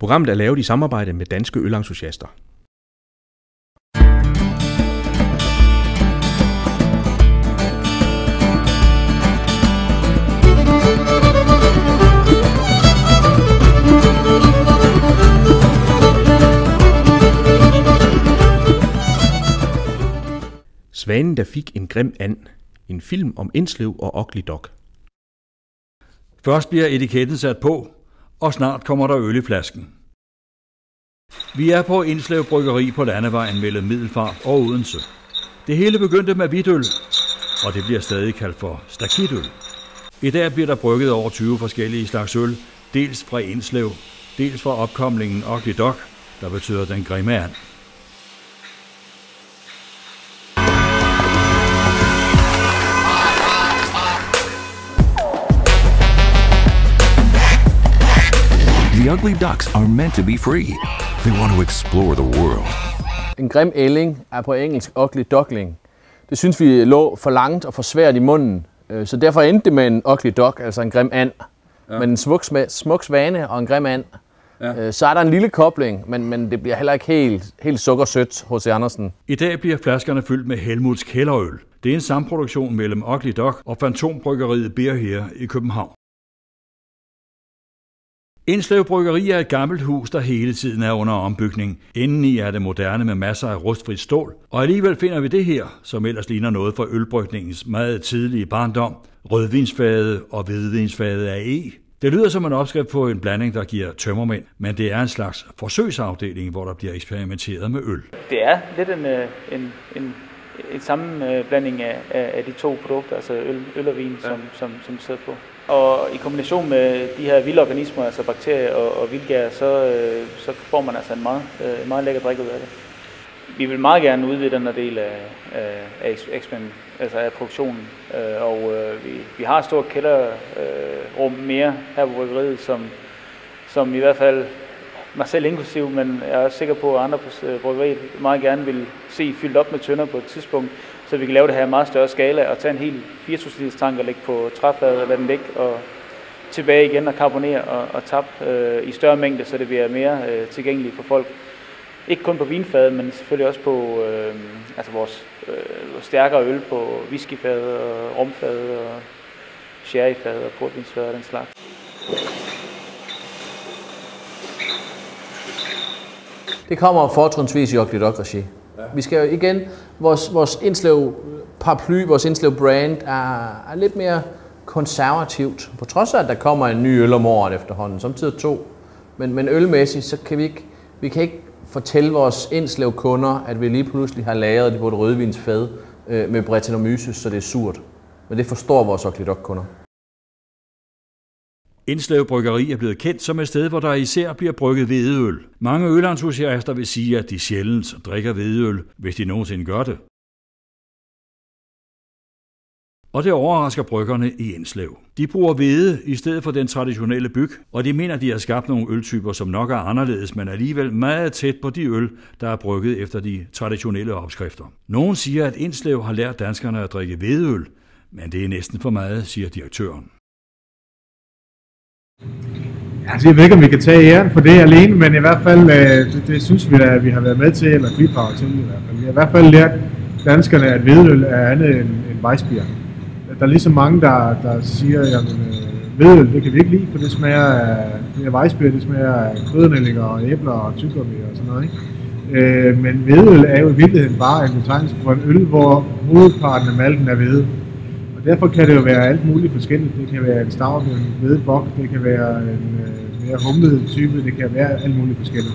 Programmet er lavet i samarbejde med Danske Ølentusiaster. Svanen, der fik en grim and. En film om Indslev og Ugly Dog. Først bliver etiketten sat på, og snart kommer der øl i flasken. Vi er på Indslev Bryggeri på landevejen mellem Middelfart og Odense. Det hele begyndte med hvidtøl, og det bliver stadig kaldt for stakitøl. I dag bliver der brygget over 20 forskellige slags øl, dels fra Indslev, dels fra opkomlingen Ugly Dog, der betyder den grimme and. The ugly ducks are meant to be free. They want to explore the world. En grim ælling er på engelsk ugly duckling. Det synes vi lå for langt og for svært i munden, så derfor endte det med en ugly dog, altså en grim and. Ja. Men en smuk svane og en grim and. Ja. Så er der en lille kobling, men det bliver heller ikke helt sukkersødt hos Andersen. I dag bliver flaskerne fyldt med Helmuts kælderøl. Det er en samproduktion mellem Ugly Dog og Fantombryggeriet Beer her i København. Indslev Bryggeri er et gammelt hus, der hele tiden er under ombygning. Indeni er det moderne med masser af rustfrit stål, og alligevel finder vi det her, som ellers ligner noget fra ølbrygningens meget tidlige barndom. Rødvinsfade og hvidvinsfade af eg. Det lyder som en opskrift på en blanding, der giver tømmermænd, men det er en slags forsøgsafdeling, hvor der bliver eksperimenteret med øl. Det er lidt en sammenblanding af de to produkter, altså øl og vin, som vi sidder på. Og i kombination med de her vilde organismer, altså bakterier og vildgær, så får man altså en meget lækker drik ud af det. Vi vil meget gerne udvide den her del af produktionen, og vi har et stort kælderrum mere her på bryggeriet, som i hvert fald mig selv inklusiv, men jeg er også sikker på, at andre på bryggeriet meget gerne vil se fyldt op med tønder på et tidspunkt, så vi kan lave det her i meget større skala og tage en hel 4.000 liters tank og lægge på træfad og lade den ligge og tilbage igen og karbonere og tappe i større mængde, så det bliver mere tilgængeligt for folk. Ikke kun på vinfad, men selvfølgelig også på vores stærkere øl på whiskyfad og romfad og sherryfad og portvinsfad og den slags. Det kommer fortrinsvis i Ugly Dog-regi. Ja. Vi skal jo igen, vores Indslev paraply, vores Indslev brand er lidt mere konservativt. På trods af, at der kommer en ny øl om året efterhånden, samtidig 2. Men ølmæssigt, så kan vi kan ikke fortælle vores Indslev kunder, at vi lige pludselig har lagret det på et rødvinsfad med Brettanomyces, så det er surt. Men det forstår vores Ugly Dog kunder. Indslev Bryggeri er blevet kendt som et sted, hvor der især bliver brygget hvedeøl. Mange ølentusiaster vil sige, at de sjældent drikker hvedeøl, hvis de nogensinde gør det. Og det overrasker bryggerne i Indslev. De bruger hvede i stedet for den traditionelle byg, og de mener, de har skabt nogle øltyper, som nok er anderledes, men alligevel meget tæt på de øl, der er brygget efter de traditionelle opskrifter. Nogen siger, at Indslev har lært danskerne at drikke hvedeøl, men det er næsten for meget, siger direktøren. Altså, jeg ved ikke, om vi kan tage æren for det alene, men i hvert fald, det synes vi da, at vi har været med til, eller bidraget til i hvert fald. Vi har i hvert fald lært danskerne, at hvedøl er andet end Weissbier. Der er ligesom mange, der siger, at hvedøl, det kan vi ikke lide, for det smager af Weissbier, det smager af krydernællinger og æbler og tyggegummi og sådan noget, ikke? Men hvedøl er jo i virkeligheden bare en betegnelse for en øl, hvor hovedparten af malten er hvede. Derfor kan det jo være alt muligt forskelligt. Det kan være en stout, en hvedebok, det kan være en mere humlet type, det kan være alt muligt forskelligt.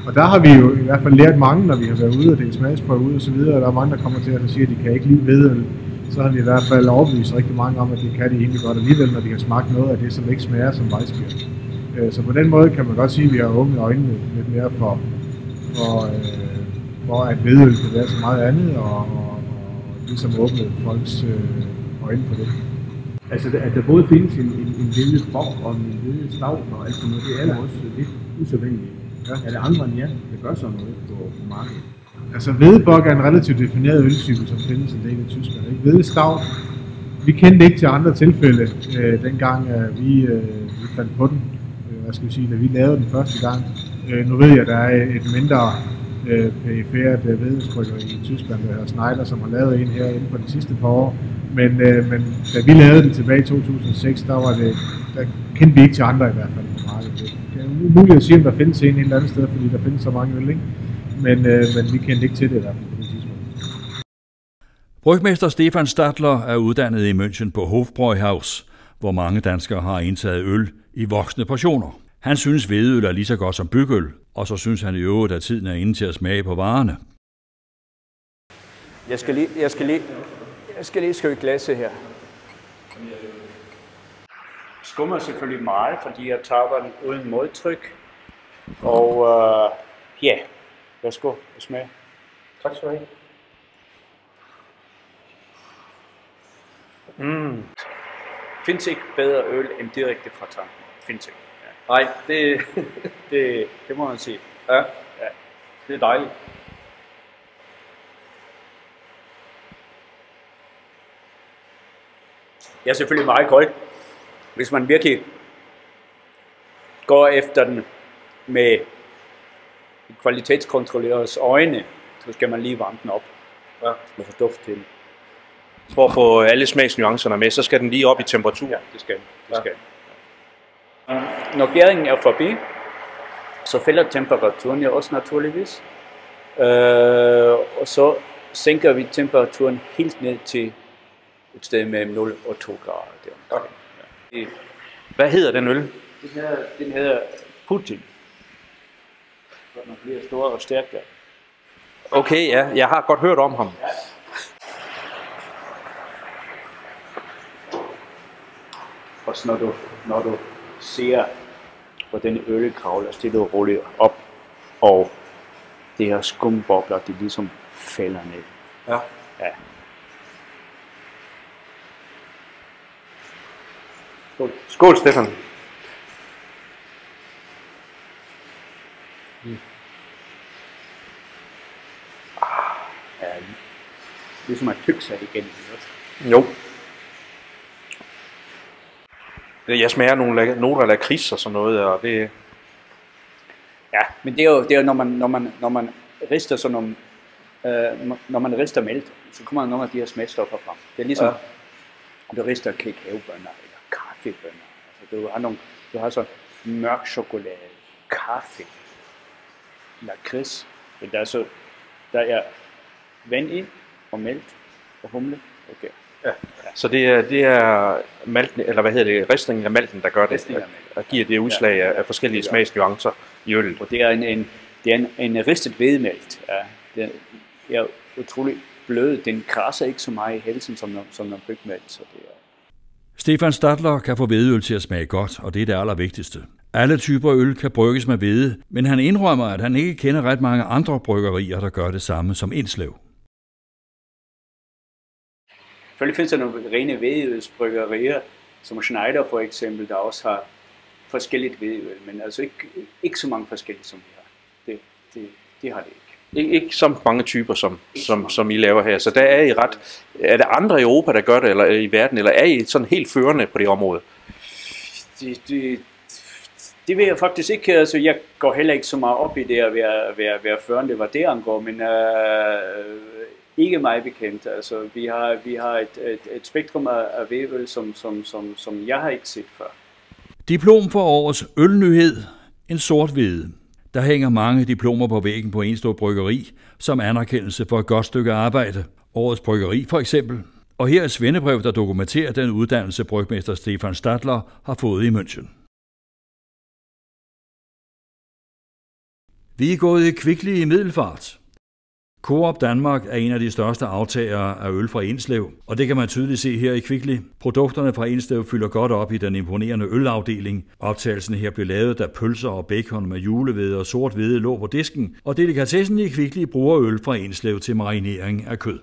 Og der har vi jo i hvert fald lært mange, når vi har været ude og dele smagsprøve ud og så videre, og der er mange, der kommer til at sige, at de kan ikke lide hvedøl. Så har vi i hvert fald overbevist rigtig mange om, at de kan det egentlig godt alligevel, når de kan smage noget af det, som ikke smager som Weissbier. Så på den måde kan man godt sige, at vi har åbnet øjnene lidt mere for at hvedøl kan være så meget andet, og ligesom åbnet folks øjne på det. Altså, at der både findes en lille bog og en lille stout og alt sådan noget, det er også lidt usædvanligt. Ja. Er det andre end jer, der gør sådan noget på markedet? Altså, hvedebok er en relativt defineret øltype, som findes en del i Tyskland. Hvedestout, vi kendte ikke til andre tilfælde, dengang vi fandt på den. Hvad skal vi sige, da vi lavede den første gang. Nu ved jeg, at der er et mindre perifært hvedebryggeri i Tyskland, der hedder Schneider, som har lavet en her inden for de sidste par år. Men da vi lavede det tilbage i 2006, der kendte vi ikke til andre i hvert fald på markedet. Det er umuligt at sige, om der findes en eller andet sted, fordi der findes så mange øl, ikke? Men vi kendte ikke til det i hvert fald på det tidspunkt. Brygmester Stefan Stadler er uddannet i München på Hofbräuhaus, hvor mange danskere har indtaget øl i voksne portioner. Han synes hvedeøl er lige så godt som bygøl, og så synes han i øvrigt, at tiden er inde til at smage på varerne. Jeg skal lige skøge glasset her. Skummer selvfølgelig meget, fordi jeg tager den uden modtryk. Og ja, værsgo og smag. Tak skal du have. Findes ikke bedre øl end direkte fra tanken. Findes ikke. Ja. Nej, det må man sige. Ja, det er dejligt. Jeg er selvfølgelig meget kold. Hvis man virkelig går efter den med kvalitetskontrollerers øjne, så skal man lige varme den op og få duft til den. For at få alle smagsnuancerne med, så skal den lige op i temperatur. Ja, det skal den. Når gæringen er forbi, så falder temperaturen jo også naturligvis. Og så sænker vi temperaturen helt ned til et sted mellem 0 og 2 grader. Okay. Hvad hedder den øl? Den hedder Putin. Den bliver stor og stærk der. Okay, ja. Jeg har godt hørt om ham. Ja. Også når du ser, hvor den øl kravler stille og roligt op, og det her skumbobler, de ligesom falder ned. Ja. Ja. Skål. Skål, Stefan. Ja, ligesom at tygge sig igennem. Jo. Jeg smager nogle noter af lakrids og sådan noget, og det... Ja, men det er jo når man rister sådan nogle, når man rister mælk, så kommer nogle af de her smagstoffer frem. Det er ligesom, du rister kakaobønner eller kaffebønner. Altså, du har så mørk chokolade, kaffe, lakrids. Der er vand i, og mælk og humle. Okay. Ja. Så det er malten, eller hvad hedder det, ristningen af malten, der gør det, og giver det udslag af forskellige smagsnuancer i øllet. Og det er en ristet hvedemælk. Ja. Den er utrolig blød. Den krasser ikke så meget i halsen som når bygmælk. Så det er... Stefan Stadler kan få hvedeøl til at smage godt, og det er det allervigtigste. Alle typer øl kan brygges med hvede, men han indrømmer, at han ikke kender ret mange andre bryggerier, der gør det samme som Indslev. Selvfølgelig findes der nogle rene hvedeølsbryggerier, som Schneider for eksempel, der også har forskelligt hvedeøl, men altså ikke så mange forskellige som vi har. Det har det ikke. Ikke så mange typer, som I laver her. Så der er I ret... Er der andre i Europa, der gør det, eller i verden, eller er I sådan helt førende på det område? Det ved jeg faktisk ikke. Altså, jeg går heller ikke så meget op i det at være førende, hvad det angår, men ikke meget bekendt. Altså, vi har et spektrum af hvedeøl, som jeg har ikke set før. Diplom for årets ølnyhed, en sort hvede. Der hænger mange diplomer på væggen på Ensløv Bryggeri, som anerkendelse for et godt stykke arbejde. Årets Bryggeri for eksempel. Og her er et svendebrev, der dokumenterer den uddannelse, brygmester Stefan Stadler har fået i München. Vi er gået i Kvickly i Middelfart. Coop Danmark er en af de største aftagere af øl fra Indslev, og det kan man tydeligt se her i Kvickly. Produkterne fra Indslev fylder godt op i den imponerende ølafdeling. Optagelsen her blev lavet, da pølser og bacon med julehvede og sort hvede lå på disken, og delikatessen i Kvickly bruger øl fra Indslev til marinering af kød.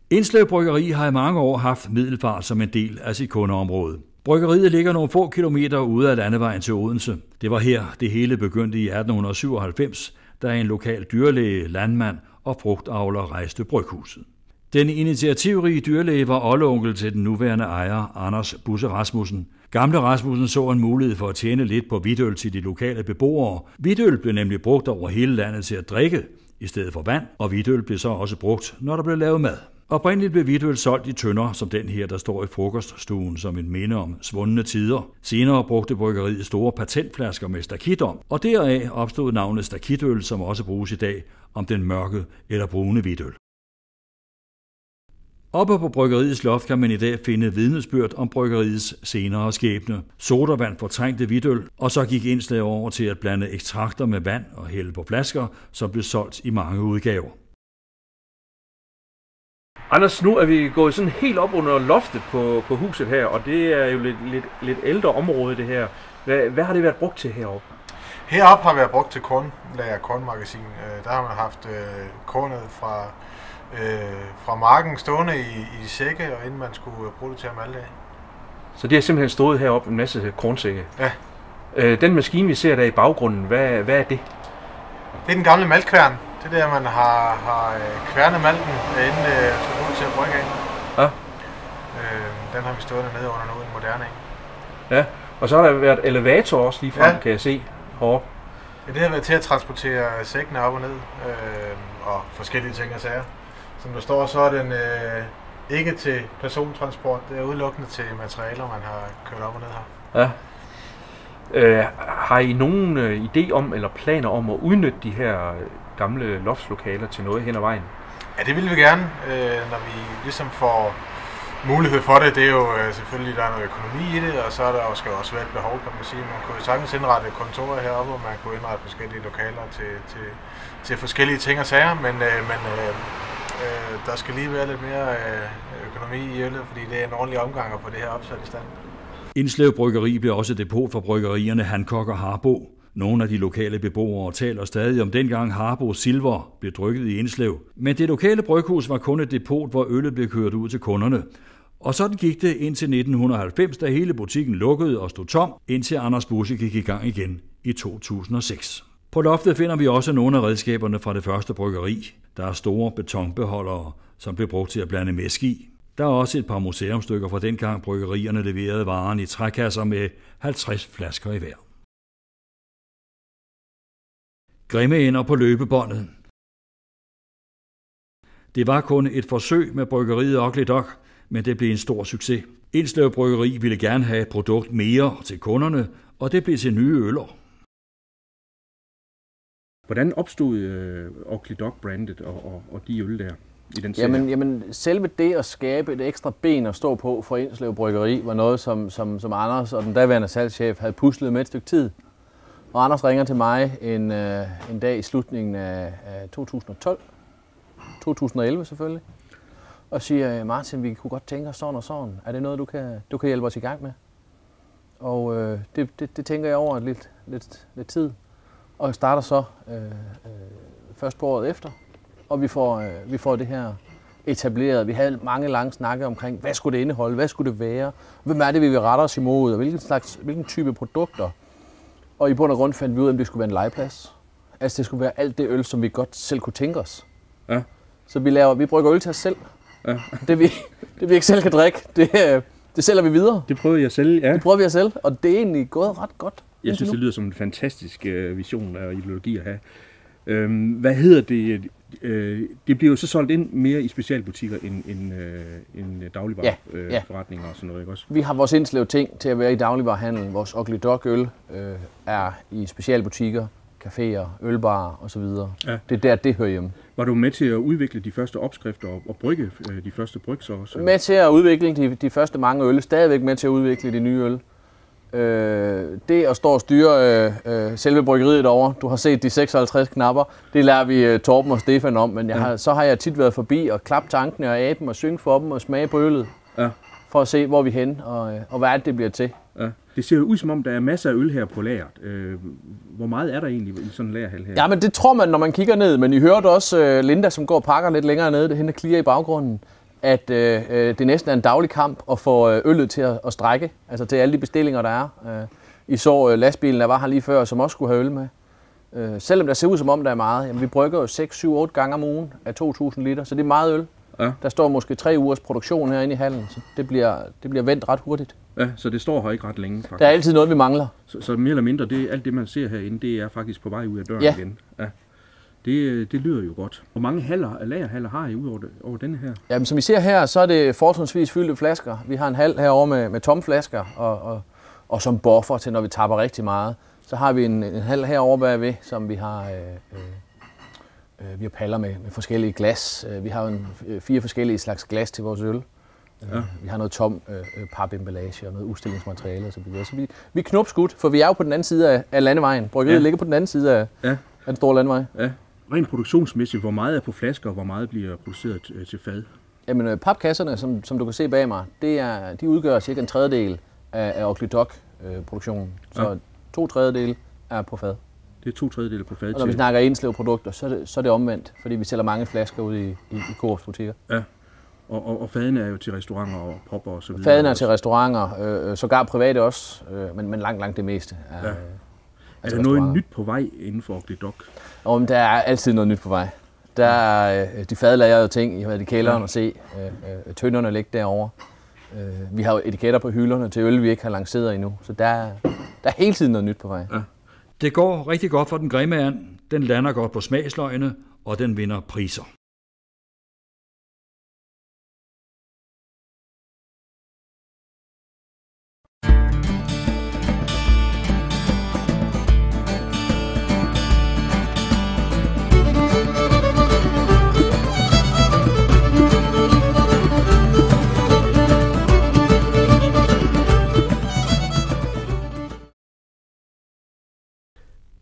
Indslev Bryggeri har i mange år haft Middelfart som en del af sit kundeområde. Bryggeriet ligger nogle få kilometer ude af landevejen til Odense. Det var her, det hele begyndte i 1897, da en lokal dyrlæge, landmand og frugtavler rejste bryghuset. Den initiativrige dyrlæge var oldeonkel til den nuværende ejer, Anders Busse Rasmussen. Gamle Rasmussen så en mulighed for at tjene lidt på hvidtøl til de lokale beboere. Hvidtøl blev nemlig brugt over hele landet til at drikke i stedet for vand, og hvidtøl blev så også brugt, når der blev lavet mad. Oprindeligt blev hvidtøl solgt i tønder, som den her, der står i frokoststuen som en minde om svundne tider. Senere brugte bryggeriet store patentflasker med stakit om, og deraf opstod navnet stakitøl, som også bruges i dag om den mørke eller brune hvidtøl. Oppe på bryggeriets loft kan man i dag finde vidnesbyrd om bryggeriets senere skæbne. Sodavand fortrængte hvidtøl, og så gik indslaget over til at blande ekstrakter med vand og hælde på flasker, som blev solgt i mange udgaver. Anders, nu er vi gået sådan helt op under loftet på huset her, og det er jo lidt ældre område det her. Hvad har det været brugt til heroppe? Heroppe har været brugt til kornmagasin. Der har man haft kornet fra marken stående i sække, og inden man skulle bruge det til at malte af. Så det har simpelthen stået heroppe en masse kornsække? Ja. Den maskine, vi ser der i baggrunden, hvad er det? Det er den gamle maltkværn. Det er der, man har kværnet malten, inden det skal bruge det til at brygge af. Ja. Den har vi stået nede under nu, en moderne en. Ja, og så har der været elevator også lige frem, kan jeg se heroppe. Ja, det har været til at transportere sækkene op og ned, og forskellige ting og sager. Som der står, så er den ikke til persontransport, det er udelukkende til materialer, man har kørt op og ned her. Ja. Har I nogen idé om, eller planer om at udnytte de her gamle loftslokaler til noget hen ad vejen? Ja, det vil vi gerne, når vi ligesom får mulighed for det. Det er jo selvfølgelig, der er noget økonomi i det, og så er der også, også være et behov, kan man sige. Man kunne sagtens indrette kontorer heroppe, og man kunne indrette forskellige lokaler til forskellige ting og sager, men der skal lige være lidt mere økonomi i øllet, fordi det er en ordentlig omgang at få det her opsat i stand. Indslev Bryggeri blev også depot for bryggerierne Hancock og Harbo. Nogle af de lokale beboere taler stadig om dengang Harbo Silver blev drykket i Indslev. Men det lokale bryghus var kun et depot, hvor øllet blev kørt ud til kunderne. Og sådan gik det indtil 1990, da hele butikken lukkede og stod tom, indtil Anders Busse gik i gang igen i 2006. På loftet finder vi også nogle af redskaberne fra det første bryggeri. Der er store betonbeholdere, som blev brugt til at blande mæsk i. Der er også et par museumstykker fra dengang bryggerierne leverede varen i trækasser med 50 flasker i hver. Grimme ender på løbebåndet. Det var kun et forsøg med bryggeriet Ugly Duck, men det blev en stor succes. Indslev Bryggeri ville gerne have et produkt mere til kunderne, og det blev til nye øller. Hvordan opstod Ugly Duck-brandet og de øl der i den serie? Jamen, selve det at skabe et ekstra ben at stå på for Indslev Bryggeri var noget, som Anders og den daværende salgschef havde puslet med et stykke tid. Og Anders ringer til mig en dag i slutningen af 2012, 2011 selvfølgelig, og siger, Martin, vi kunne godt tænke os sådan og sådan. Er det noget, du kan hjælpe os i gang med? Og det tænker jeg over lidt tid, og starter så først på året efter, og vi får det her etableret. Vi havde mange lange snakke omkring, hvad skulle det indeholde, hvad skulle det være, hvem er det, vi vil rette os imod, og hvilken type produkter. Og i bund og grund fandt vi ud af, at det skulle være en legeplads. Altså det skulle være alt det øl, som vi godt selv kunne tænke os. Ja. Så vi brygger øl til os selv. Ja. Det vi ikke selv kan drikke, det sælger vi videre. Det prøvede jeg selv, ja. Det prøver vi at sælge, og det er egentlig gået ret godt. Jeg synes, det lyder som en fantastisk vision og ideologi at have. Hvad hedder det? Det bliver jo så solgt ind mere i specialbutikker end dagligvareforretninger og sådan noget, ikke også? Vi har vores Indslev ting til at være i dagligvarehandel. Vores Ugly Duck øl er i specialbutikker, caféer, ølbarer osv. Ja. Det er der, det hører hjemme. Var du med til at udvikle de første opskrifter og brygge de første bryg så også? Med til at udvikle de første mange øl, stadigvæk med til at udvikle de nye øl. Det at stå og styre selve bryggeriet derovre, du har set de 56 knapper, det lærer vi Torben og Stefan om, men så har jeg tit været forbi og klappe tankene og abe dem og synge for dem og smage på øllet, for at se, hvor vi er henne og hvad det bliver til. Ja. Det ser jo ud som om, der er masser af øl her på lageret. Hvor meget er der egentlig i sådan en lagerhal her? Ja, men det tror man, når man kigger ned, men I hørte også Linda, som går og pakker lidt længere nede, det hende klirer i baggrunden, at det næsten er en daglig kamp at få øllet til at strække, altså til alle de bestillinger, der er. I så lastbilen, der var her lige før, som også skulle have øl med. Selvom der ser ud som om, der er meget, jamen, vi brygger jo 6, 7, 8 gange om ugen af 2.000 liter, så det er meget øl. Ja. Der står måske 3 ugers produktion herinde i hallen, så det bliver vendt ret hurtigt. Ja, så det står her ikke ret længe, faktisk. Der er altid noget, vi mangler. Så mere eller mindre, alt det, man ser herinde, det er faktisk på vej ud af døren igen. Ja. Det lyder jo godt. Hvor mange lagerhaller har I ud over denne her? Jamen, som I ser her, så er det fortrinsvis fyldte flasker. Vi har en hal herovre med tomme flasker, og som buffer til, når vi tapper rigtig meget. Så har vi en hal herovre bagved, som vi har paller med forskellige glas. Vi har jo 4 forskellige slags glas til vores øl. Ja. Vi har noget tom papemballage og noget udstillingsmateriale osv. Så vi er knopskudt, for vi er jo på den anden side af landevejen. Bryggeriet ligger på den anden side af den store landevej. Ja. Rent produktionsmæssigt, hvor meget er på flasker, og hvor meget bliver produceret til fad? Jamen, papkasserne, som du kan se bag mig, de udgør cirka en tredjedel af Ugly Dog-produktionen. Så 2/3 er på fad. Det er 2/3 på fad. Og når vi snakker Enslev-produkter, så er det omvendt, fordi vi sælger mange flasker ud i Coops butikker. Ja. Og fadene er jo til restauranter og popper og så videre. Fadene er til restauranter, sågar private også, men langt det meste er Er der noget nyt på vej inden for Ugly Dog? Men der er altid noget nyt på vej. Der er de fadlagrede ting, I har været i kælderen og se. Tønderne ligger derovre. Vi har jo etiketter på hylderne til øl, vi ikke har lanceret endnu. Så der er hele tiden noget nyt på vej. Ja. Det går rigtig godt for den grimme and. Den lander godt på smagsløgene, og den vinder priser.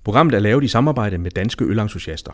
Programmet er lavet i samarbejde med Danske Ølentusiaster.